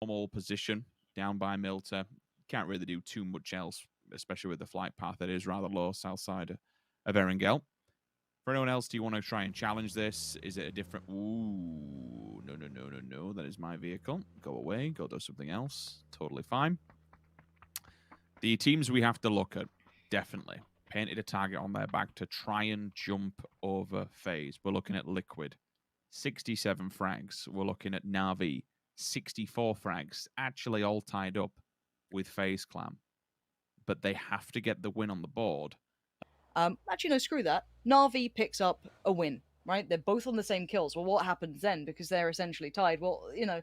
normal position down by Milter. Can't really do too much else, especially with the flight path that is rather low south side of Erengel. For anyone else, do you want to try and challenge this? Is it a different... Ooh, no. That is my vehicle. Go away. Go do something else. Totally fine. The teams we have to look at, definitely. Painted a target on their back to try and jump over FaZe. We're looking at Liquid. 67 frags. We're looking at Na'Vi. 64 frags. Actually all tied up with FaZe Clan. But they have to get the win on the board. Actually, no, screw that. Na'Vi picks up a win, right? They're both on the same kills. Well, what happens then? Because they're essentially tied. Well, you know,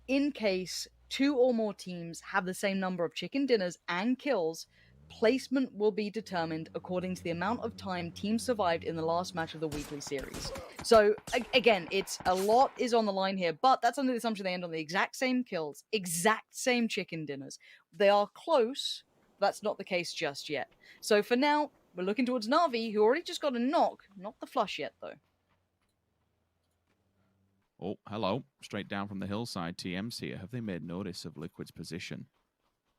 in case 2 or more teams have the same number of chicken dinners and kills, placement will be determined according to the amount of time teams survived in the last match of the weekly series. So, again, it's a lot is on the line here, but that's under the assumption they end on the exact same kills, exact same chicken dinners. They are close. That's not the case just yet. So, for now, we're looking towards Na'Vi, who already just got a knock. Not the flush yet, though. Oh, hello. Straight down from the hillside, TM's here. Have they made notice of Liquid's position?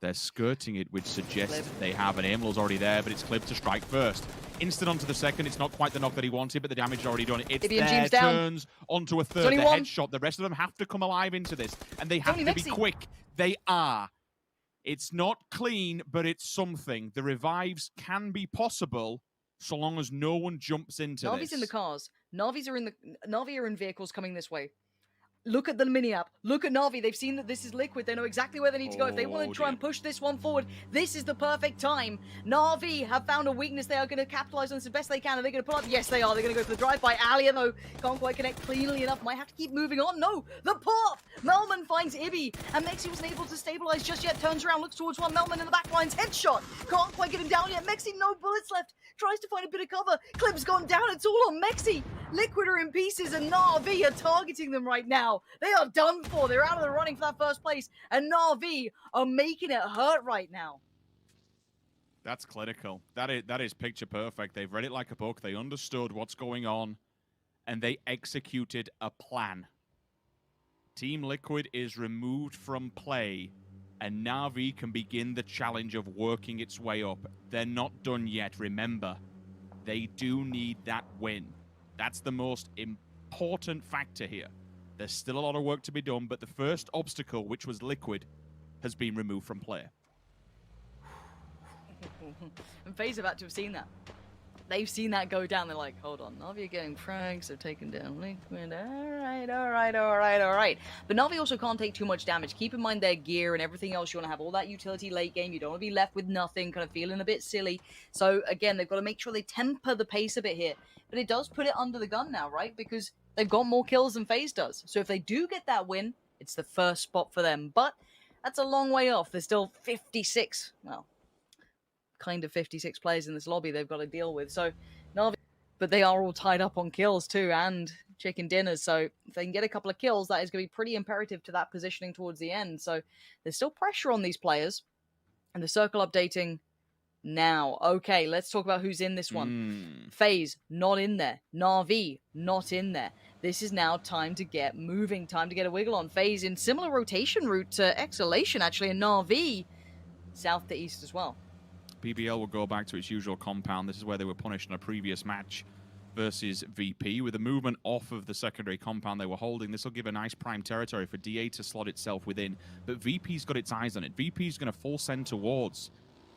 They're skirting it, which suggests they have an aim. Law's already there, but it's clib to strike first. Instant onto the second. It's not quite the knock that he wanted, but the damage is already done. It's there, turns onto a third. The headshot. The rest of them have to come alive into this, and they have to be quick. They are. It's not clean, but it's something. The revives can be possible so long as no one jumps into this. Na'Vi's in the cars. Na'Vi are in vehicles coming this way. Look at the mini-app. Look at Na'Vi. They've seen that this is Liquid. They know exactly where they need to go. If they want to try and push this one forward, this is the perfect time. Na'Vi have found a weakness. They are going to capitalize on this as best they can. Are they going to pull up? Yes, they are. They're going to go for the drive-by. Alya, though, can't quite connect cleanly enough. Might have to keep moving on. No, the pop! Mellman finds Ibi, and mxey wasn't able to stabilize just yet. Turns around, looks towards one. Mellman in the back lines. Headshot. Can't quite get him down yet. mxey, no bullets left. Tries to find a bit of cover. Clib's gone down. It's all on mxey. Liquid are in pieces, and Na'Vi are targeting them right now. They are done for. They're out of the running for that first place, and Na'Vi are making it hurt right now. That's clinical. That is picture perfect. They've read it like a book. They understood what's going on, and they executed a plan. Team Liquid is removed from play, and Na'Vi can begin the challenge of working its way up. They're not done yet. Remember, they do need that win. That's the most important factor here. There's still a lot of work to be done, but the first obstacle, which was Liquid, has been removed from play. And FaZe have had to have seen that. They've seen that go down. They're like, hold on, Na'Vi are getting frags. They're taking down Liquid. All right. But Na'Vi also can't take too much damage. Keep in mind their gear and everything else. You want to have all that utility late game. You don't want to be left with nothing, kind of feeling a bit silly. So, again, they've got to make sure they temper the pace a bit here. But it does put it under the gun now, right? Because they've got more kills than FaZe does. So if they do get that win, it's the first spot for them. But that's a long way off. There's still 56, well, kind of 56 players in this lobby they've got to deal with. So, Na'Vi, but they are all tied up on kills too, and chicken dinners. So if they can get a couple of kills, that is going to be pretty imperative to that positioning towards the end. So there's still pressure on these players. And the circle updating now. Okay, let's talk about who's in this one. FaZe, not in there. Na'Vi, not in there. This is now time to get moving, time to get a wiggle on. FaZe in similar rotation route to Exhalation, actually, and Na'Vi south to east as well. BBL will go back to its usual compound. This is where they were punished in a previous match versus VP. With the movement off of the secondary compound they were holding, this will give a nice prime territory for DA to slot itself within. But VP's got its eyes on it. VP's going to full send towards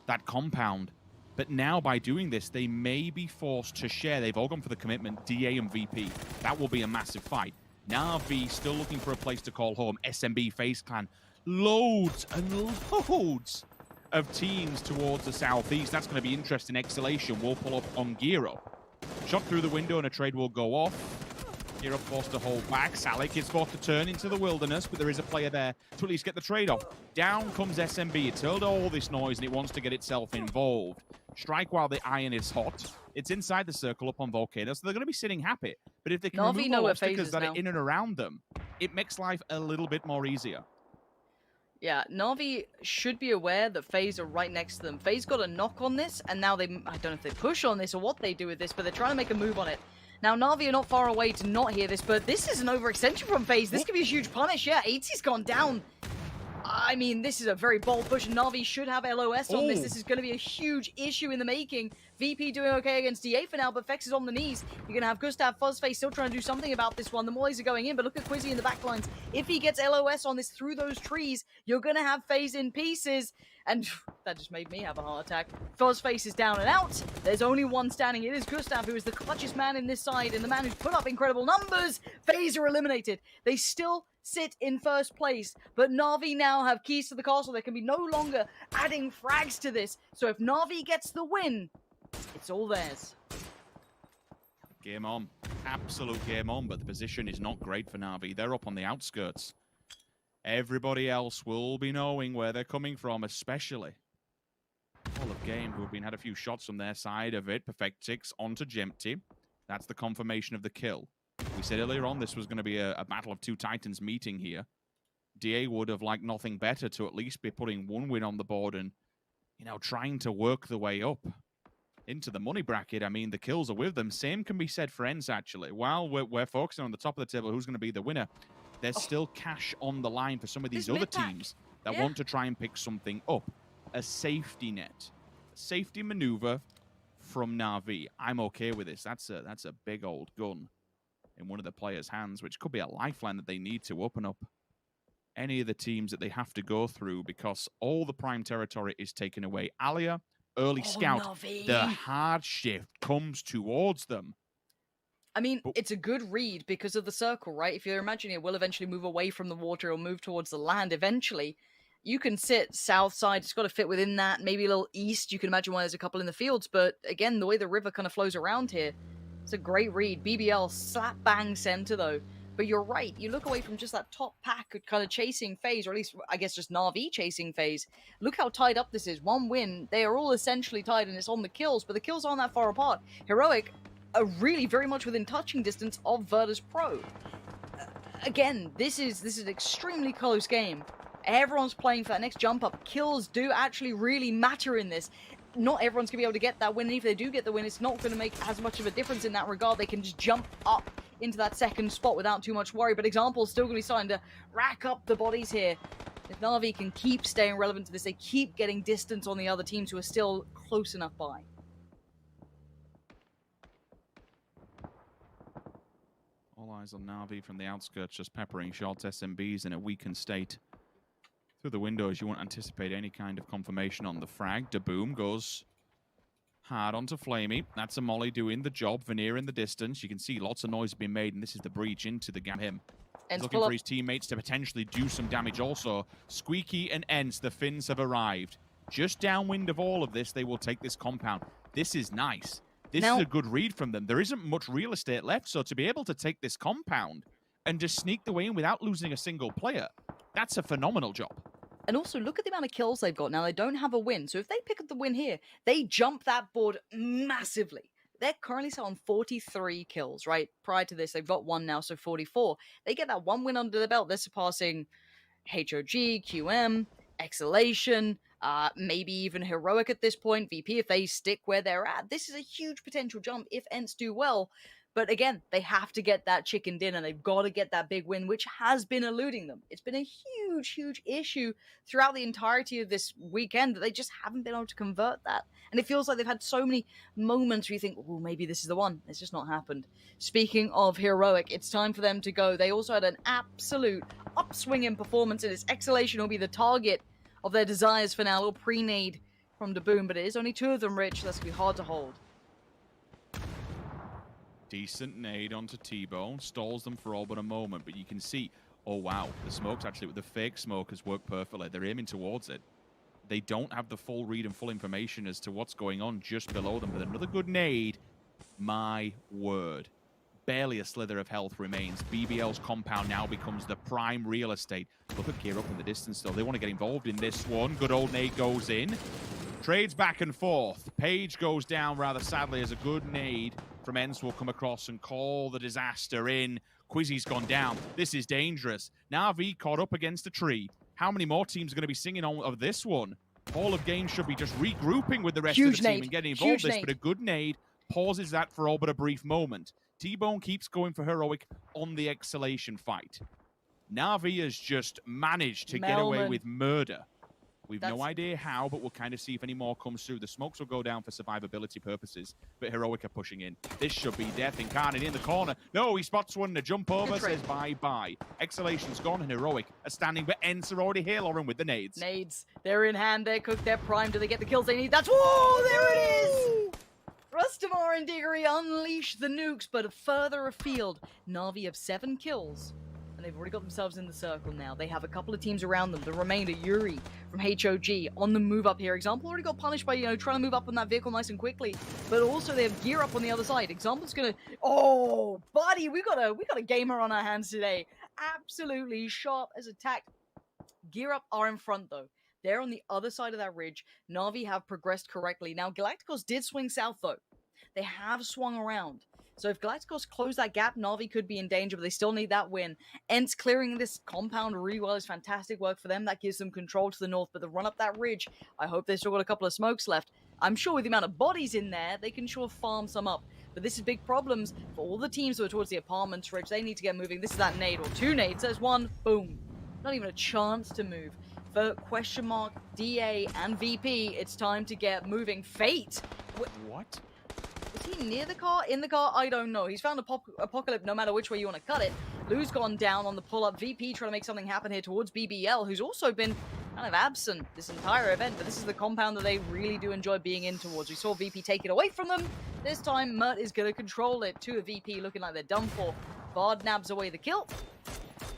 that compound. But now, by doing this, they may be forced to share. They've all gone for the commitment, DA and VP. That will be a massive fight. Na'Vi still looking for a place to call home. SMB, FaZe Clan, loads and loads of teams towards the southeast. That's going to be interesting. Exhalation will pull up on Giro. Shot through the window and a trade will go off. Giro forced to hold back. Salik is forced to turn into the wilderness, but there is a player there to at least get the trade off. Down comes SMB. It's heard all this noise and it wants to get itself involved. Strike while the iron is hot. It's inside the circle up on Volcano, so they're going to be sitting happy. But if they can remove all obstacles that are in and around them, it makes life a little bit more easier. Yeah, Na'Vi should be aware that FaZe are right next to them. FaZe got a knock on this, and now they, I don't know if they push on this or what they do with this, but they're trying to make a move on it. Now, Na'Vi are not far away to not hear this, but this is an overextension from FaZe. This could be a huge punish. Yeah, Aitzy's gone down. I mean, this is a very bold push. Na'Vi should have LOS on this. Oh. This is going to be a huge issue in the making. VP doing okay against DA for now, but Fex is on the knees. You're going to have Gustav, Fuzzface still trying to do something about this one. The mollies are going in, but look at Qwizzy in the back lines. If he gets LOS on this through those trees, you're going to have FaZe in pieces. And that just made me have a heart attack. Fuzzface is down and out. There's only one standing. It is Gustav, who is the clutchest man in this side, and the man who's put up incredible numbers. FaZe are eliminated. They still sit in first place, but Na'Vi now have keys to the castle. They can be no longer adding frags to this. So if Na'Vi gets the win, it's all theirs. Game on. Absolute game on, but the position is not great for Na'Vi. They're up on the outskirts. Everybody else will be knowing where they're coming from, especially all of game, who have had a few shots from their side of it. Perfectix onto Jembty. That's the confirmation of the kill. We said earlier on this was going to be a battle of two titans meeting here. DA would have liked nothing better to at least be putting one win on the board and, you know, trying to work the way up into the money bracket. I mean, the kills are with them. Same can be said for ENCE, actually. While we're focusing on the top of the table, who's going to be the winner, there's still cash on the line for some of these other teams that want to try and pick something up. A safety net. A safety maneuver from Na'Vi. I'm okay with this. That's a big old gun in one of the players' hands, which could be a lifeline that they need to open up any of the teams that they have to go through, because all the prime territory is taken away. Alya, early scout, Na'Vi. the hard shift comes towards them. I mean, it's a good read because of the circle, right? If you're imagining it will eventually move away from the water or move towards the land eventually, you can sit south side. It's got to fit within that. Maybe a little east. You can imagine why there's a couple in the fields. But again, the way the river kind of flows around here, it's a great read. BBL slap bang center though. But you're right. You look away from just that top pack kind of chasing FaZe, or at least I guess just Na'Vi chasing FaZe. Look how tied up this is. One win. They are all essentially tied, and it's on the kills. But the kills aren't that far apart. Heroic are really very much within touching distance of Virtus.pro. Again, this is an extremely close game. Everyone's playing for that next jump up. Kills do actually really matter in this. Not everyone's going to be able to get that win, and if they do get the win, it's not going to make as much of a difference in that regard. They can just jump up into that second spot without too much worry, but Example's still going to be starting to rack up the bodies here. If Na'Vi can keep staying relevant to this, they keep getting distance on the other teams who are still close enough by. All eyes on Na'Vi from the outskirts, just peppering shots. SMBs in a weakened state. Through the windows, you won't anticipate any kind of confirmation on the frag. Daboom goes hard onto Flamey. That's a molly doing the job. Vanir in the distance. You can see lots of noise being made, and this is the breach into the gap. He's looking for his teammates to potentially do some damage also. SKUIJKE and ENCE, the Finns have arrived. Just downwind of all of this, they will take this compound. This is nice. This is a good read from them. There isn't much real estate left, so to be able to take this compound and just sneak the way in without losing a single player, that's a phenomenal job. And also, look at the amount of kills they've got now. They don't have a win. So if they pick up the win here, they jump that board massively. They're currently set on 43 kills, right? Prior to this, they've got one now, so 44. They get that one win under the belt. They're surpassing HOG, QM, Exhalation, maybe even Heroic at this point. VP, if they stick where they're at. This is a huge potential jump if ENCE do well. But again, they have to get that chicken dinner. They've got to get that big win, which has been eluding them. It's been a huge, huge issue throughout the entirety of this weekend that they just haven't been able to convert that. And it feels like they've had so many moments where you think, well, maybe this is the one. It's just not happened. Speaking of Heroic, it's time for them to go. They also had an absolute upswing in performance, and its Exhalation will be the target of their desires for now. A little pre-nade from Daboom, but it is only two of them, Rich. That's going to be hard to hold. Decent nade onto T-Bone. Stalls them for all but a moment, but you can see, oh wow, the smokes actually, with the fake smoke has worked perfectly. They're aiming towards it. They don't have the full read and full information as to what's going on just below them, but another good nade. My word. Barely a slither of health remains. BBL's compound now becomes the prime real estate. Look at Gear up in the distance still. They want to get involved in this one. Good old nade goes in. Trades back and forth. Page goes down rather sadly as a good nade from ENCE will come across and call the disaster in. Qwizzy's gone down. This is dangerous. Na'Vi caught up against a tree. How many more teams are going to be singing on of this one? All of game should be just regrouping with the rest of the team and getting involved in this, but a good nade pauses that for all but a brief moment. T-Bone keeps going for Heroic on the Exhalation fight. Na'Vi has just managed to get away Mellman. with murder. We've no idea how, but we'll kind of see if any more comes through. The smokes will go down for survivability purposes, but Heroic are pushing in. This should be death. Incarnate in the corner. No, he spots one. A jump over, says bye-bye. Exhalation's gone, and Heroic are standing, but ENCE are already here, Lauren, with the nades. Nades. They're in hand. They're cooked. They're primed. Do they get the kills they need? That's... Whoa! There it is! Rustanmar and Diggory unleash the nukes, but further afield, Na'Vi have 7 kills. And they've already got themselves in the circle now. They have a couple of teams around them. The remainder, Yuri from HOG on the move up here. Example already got punished by, trying to move up on that vehicle nice and quickly. But also they have gear up on the other side. Example's gonna... Oh, buddy, we got a gamer on our hands today. Absolutely sharp as attack. Gear up are in front though. They're on the other side of that ridge. Na'Vi have progressed correctly. Now, Galacticos did swing south though. They have swung around. So if Galacticos close that gap, Na'Vi could be in danger, but they still need that win. ENCE clearing this compound really well is fantastic work for them. That gives them control to the north, but the run up that ridge, I hope they've still got a couple of smokes left. I'm sure with the amount of bodies in there, they can sure farm some up. But this is big problems for all the teams who are towards the apartments ridge. They need to get moving. This is that nade, or 2 nades. There's 1, boom. Not even a chance to move. For Question Mark, DA, and VP, it's time to get moving. Fate! What? Was he near the car? In the car? I don't know. He's found Apocalypse no matter which way you want to cut it. Lou's gone down on the pull-up. VP trying to make something happen here towards BBL, who's also been kind of absent this entire event, but this is the compound that they really do enjoy being in towards. We saw VP take it away from them. This time, Mert is going to control it to a VP looking like they're done for. Vard nabs away the kill,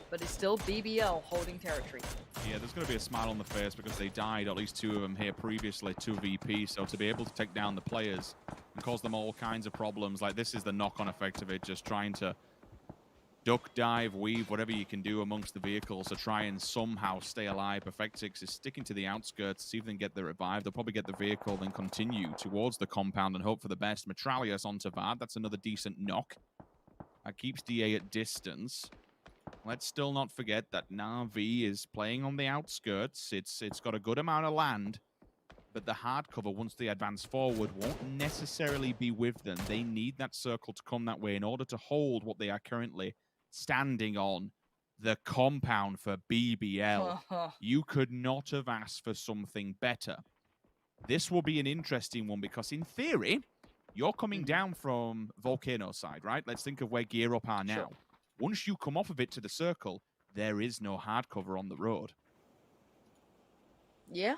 but it's still BBL holding territory. Yeah, there's going to be a smile on the face because they died, at least 2 of them here previously, to VP. So to be able to take down the players and cause them all kinds of problems, like this is the knock-on effect of it, just trying to duck, dive, weave, whatever you can do amongst the vehicles to try and somehow stay alive. Perfectix is sticking to the outskirts, see if they can get the revive. They'll probably get the vehicle, then continue towards the compound and hope for the best. Metralius onto Vard, that's another decent knock. That keeps DA at distance. Let's still not forget that Na'Vi is playing on the outskirts. It's got a good amount of land, but the hard cover, once they advance forward, won't necessarily be with them. They need that circle to come that way in order to hold what they are currently standing on, the compound for BBL. You could not have asked for something better. This will be an interesting one because, in theory, you're coming down from Volcano side, right? Let's think of where Gear Up are now. Sure. Once you come off of it to the circle, there is no hard cover on the road. Yeah.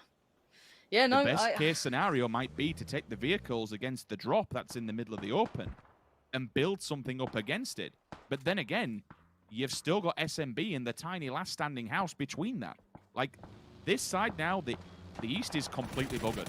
Yeah, no. The best case scenario might be to take the vehicles against the drop that's in the middle of the open and build something up against it. But then again, you've still got SMB in the tiny last standing house between that. Like, this side now, the east is completely buggered.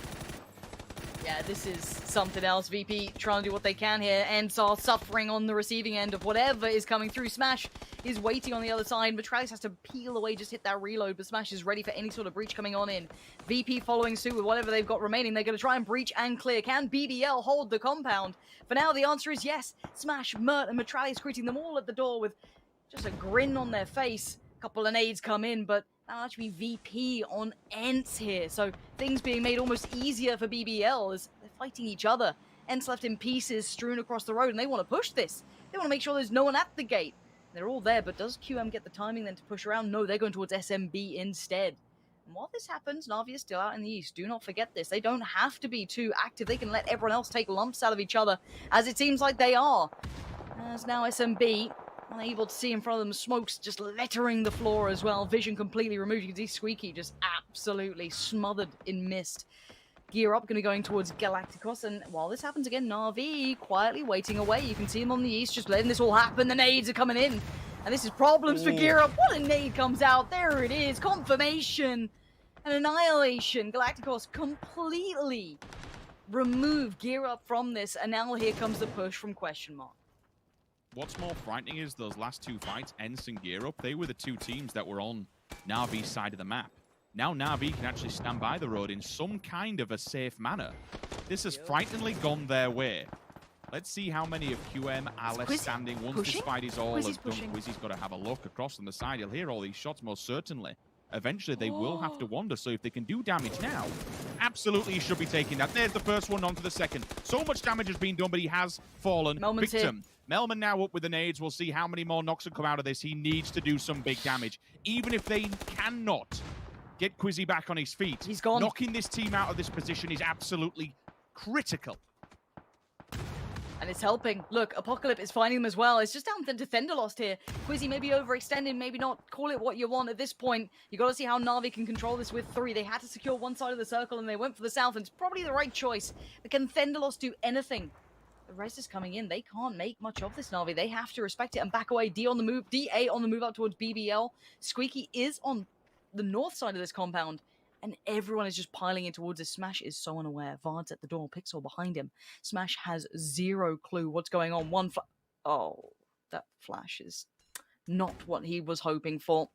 Yeah, this is something else. VP trying to do what they can here. ENCE are suffering on the receiving end of whatever is coming through. Smash is waiting on the other side. Metralius has to peel away, just hit that reload, but Smash is ready for any sort of breach coming on in. VP following suit with whatever they've got remaining. They're going to try and breach and clear. Can BBL hold the compound? For now, the answer is yes. Smash, Mert, and Metralius greeting them all at the door with just a grin on their face. A couple of nades come in, but that'll actually be VP on ENCE here. So things being made almost easier for BBL as they're fighting each other. ENCE left in pieces strewn across the road, and they want to push this. They want to make sure there's no one at the gate. They're all there, but does QM get the timing then to push around? No, they're going towards SMB instead. And while this happens, Na'Vi is still out in the east. Do not forget this. They don't have to be too active. They can let everyone else take lumps out of each other, as it seems like they are. As now SMB unable to see in front of them, smokes just littering the floor as well. Vision completely removed. You can see Squeaky just absolutely smothered in mist. Gear Up going to going towards Galacticos, and while this happens again, Na'Vi quietly waiting away. You can see him on the east, just letting this all happen. The nades are coming in, and this is problems for Gear Up. What a nade comes out. There it is. Confirmation and annihilation. Galacticos completely remove Gear Up from this, and now here comes the push from Question Mark. What's more frightening is those last 2 fights, ENCE and Gear Up, they were the 2 teams that were on Na'Vi's side of the map. Now Na'Vi can actually stand by the road in some kind of a safe manner. This has frighteningly gone their way. Let's see how many of QM are left standing once this fight is all done. Qwizzy's got to have a look across on the side. He'll hear all these shots most certainly. eventually they will have to wander. So if they can do damage now, absolutely he should be taking that. There's the first one on for the second. So much damage has been done, but he has fallen Mellman's victim. Mellman now up with the nades. We'll see how many more knocks will come out of this. He needs to do some big damage. Even if they cannot get Qwizzy back on his feet, he's gone. Knocking this team out of this position is absolutely critical. And it's helping. Look, Apocalypse is finding them as well. It's just down to Defender lost here. Qwizzy maybe overextending, maybe not. Call it what you want at this point. You got to see how Na'Vi can control this with 3. They had to secure one side of the circle and they went for the south, and it's probably the right choice. But can Fendalos do anything? The rest is coming in. They can't make much of this Na'Vi. They have to respect it and back away. DA on the move up towards BBL. Squeaky is on the north side of this compound, and everyone is just piling in towards it. Smash is so unaware. Vard's at the door. PiXeL behind him. Smash has zero clue what's going on. Oh, that flash is not what he was hoping for.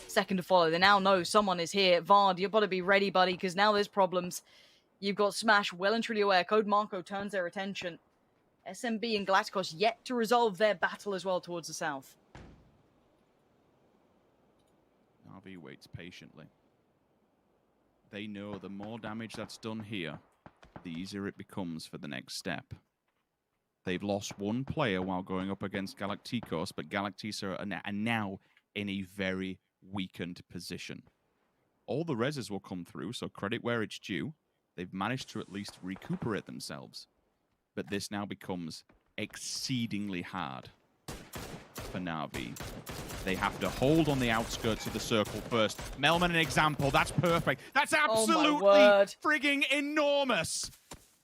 Second to follow. They now know someone is here. Vard, you've got to be ready, buddy, because now there's problems. You've got Smash well and truly aware. CodeMarco turns their attention. SMB and Galacticos yet to resolve their battle as well towards the south. Na'Vi waits patiently. They know the more damage that's done here, the easier it becomes for the next step. They've lost one player while going up against Galacticos, but Galacticos are now in a very weakened position. All the reses will come through, so credit where it's due. They've managed to at least recuperate themselves. But this now becomes exceedingly hard for Na'Vi. They have to hold on the outskirts of the circle first. Mellman, an example. That's perfect. That's absolutely frigging enormous.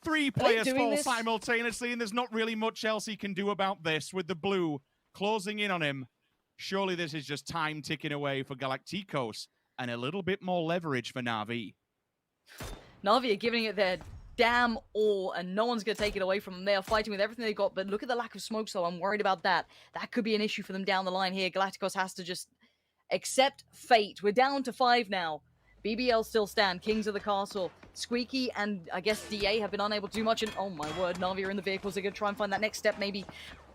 3 players fall simultaneously, and there's not really much else he can do about this with the blue closing in on him. Surely this is just time ticking away for Galacticos and a little bit more leverage for Na'Vi. Na'Vi are giving it their damn all, and no one's going to take it away from them. They are fighting with everything they got, but look at the lack of smoke, so I'm worried about that. That could be an issue for them down the line here. Galacticos has to just accept fate. We're down to 5 now. BBL still stand, kings of the castle. Squeaky and I guess DA have been unable to do much, and oh my word, Na'Vi are in the vehicles. They're going to try and find that next step maybe.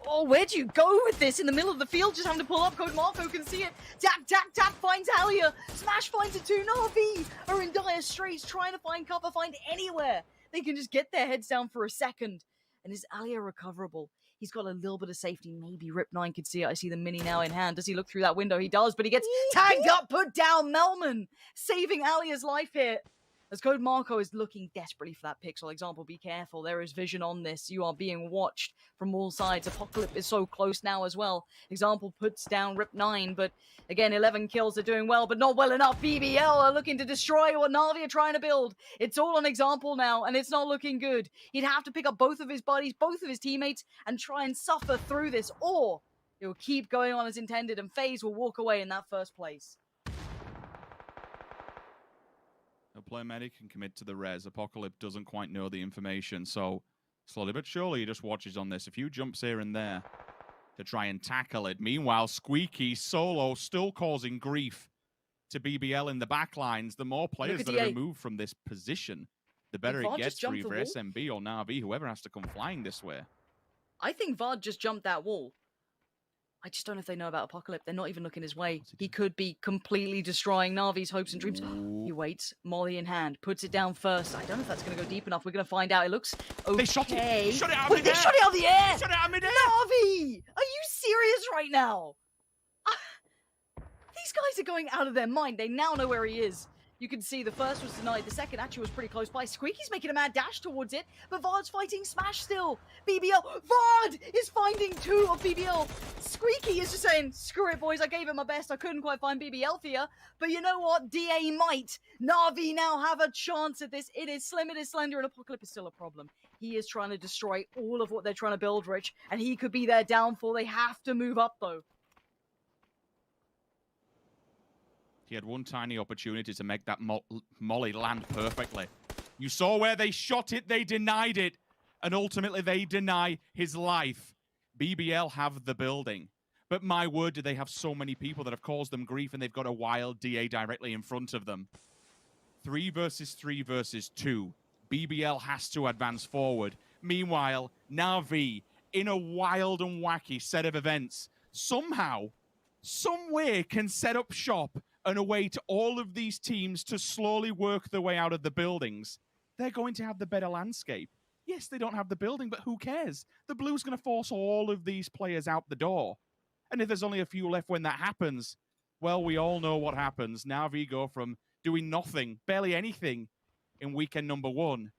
Oh, where'd you go with this? In the middle of the field, just having to pull up. CodeMarco can see it. Tap, tap, tap, finds alya. Smash finds it too. Na'Vi are in dire straits, trying to find cover, find anywhere they can just get their heads down for a second. And is alya recoverable? He's got a little bit of safety. Maybe Rip9 could see it. I see the mini now in hand. Does he look through that window? He does, but he gets tagged up, put down. Mellman saving alya's life here. As CodeMarco is looking desperately for that PiXeL example, be careful. There is vision on this. You are being watched from all sides. Apocalypse is so close now as well. Example puts down Rip9, but again, 11 kills are doing well, but not well enough. BBL are looking to destroy what Na'Vi are trying to build. It's all on Example now, and it's not looking good. He'd have to pick up both of his buddies, both of his teammates, and try and suffer through this, or it will keep going on as intended, and FaZe will walk away in that first place. He'll play medic and commit to the res. Apocalypse doesn't quite know the information, so slowly but surely he just watches on this. A few jumps here and there to try and tackle it. Meanwhile, Squeaky solo still causing grief to BBL in the backlines. The more players that are removed from this position, the better it gets for either SMB or Na'Vi, whoever has to come flying this way. I think Vard just jumped that wall. I just don't know if they know about Apocalypse. They're not even looking his way. He could be completely destroying Na'Vi's hopes and dreams. He waits, molly in hand, puts it down first. I don't know if that's going to go deep enough. We're going to find out. It looks okay. They shot it. Shot it out of Wait, they shot it out of the air. Shot it out of midair. Na'Vi, are you serious right now? These guys are going out of their mind. They now know where he is. You can see the first was denied. The second actually was pretty close by. Squeaky's making a mad dash towards it, but Vard's fighting Smash still. BBL, Vard is finding 2 of BBL. Squeaky is just saying, screw it, boys. I gave it my best. I couldn't quite find BBL for you. But you know what? DA might. Na'Vi now have a chance at this. It is slim, it is slender, and Apocalypse is still a problem. He is trying to destroy all of what they're trying to build, Rich, and he could be their downfall. They have to move up, though. He had one tiny opportunity to make that molly land perfectly. You saw where they shot it, they denied it, and ultimately they deny his life. BBL have the building. But my word, do they have so many people that have caused them grief, and they've got a wild DA directly in front of them. 3 versus 3 versus 2. BBL has to advance forward. Meanwhile, Na'Vi, in a wild and wacky set of events, somehow, some way can set up shop and await all of these teams to slowly work their way out of the buildings, they're going to have the better landscape. Yes, they don't have the building, but who cares? The Blue's going to force all of these players out the door. And if there's only a few left when that happens, well, we all know what happens. Na'Vi go from doing nothing, barely anything in weekend number 1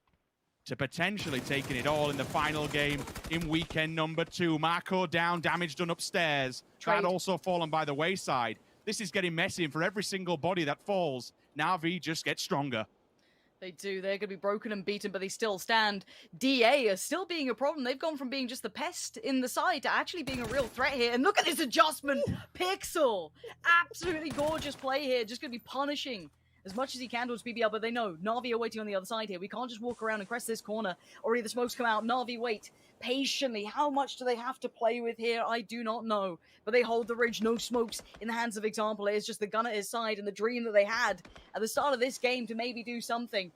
to potentially taking it all in the final game in weekend number 2. Marco down, damage done upstairs. Trade also fallen by the wayside. This is getting messy, and for every single body that falls, Na'Vi just gets stronger. They do. They're going to be broken and beaten, but they still stand. DA are still being a problem. They've gone from being just the pest in the side to actually being a real threat here. And look at this adjustment. Pixel. Absolutely gorgeous play here. Just going to be punishing as much as he can towards BBL, but they know Na'Vi are waiting on the other side here. We can't just walk around and crest this corner. Already the smokes come out. Na'Vi wait patiently. How much do they have to play with here? I do not know. But they hold the ridge. No smokes in the hands of Example. It is just the gun at his side and the dream that they had at the start of this game to maybe do something.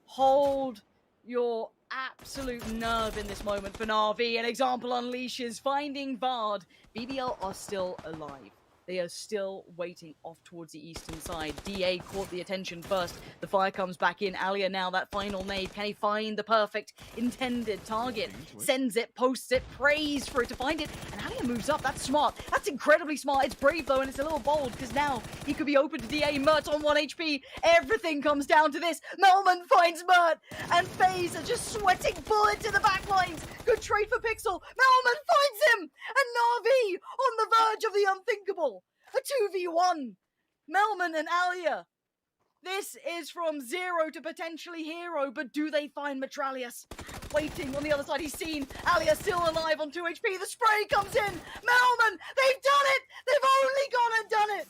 Hold your absolute nerve in this moment for Na'Vi. An Example unleashes, finding Vard. BBL are still alive. They are still waiting off towards the eastern side. DA caught the attention first. The fire comes back in. Alya now, that final nade. Can he find the perfect intended target? Sends it, posts it, prays for it to find it. And Alya moves up. That's smart. That's incredibly smart. It's brave, though, and it's a little bold, because now he could be open to DA. Mert on 1 HP. Everything comes down to this. Mellman finds Mert. And FaZe are just sweating bullets in the back lines. Good trade for Pixel. Mellman finds him. And Na'Vi on the verge of the unthinkable. A 2v1. Mellman and Alya. This is from 0 to potentially hero, but do they find Metralius? Waiting on the other side, he's seen. Alya still alive on 2 HP. The spray comes in. Mellman, they've done it. They've only gone and done it.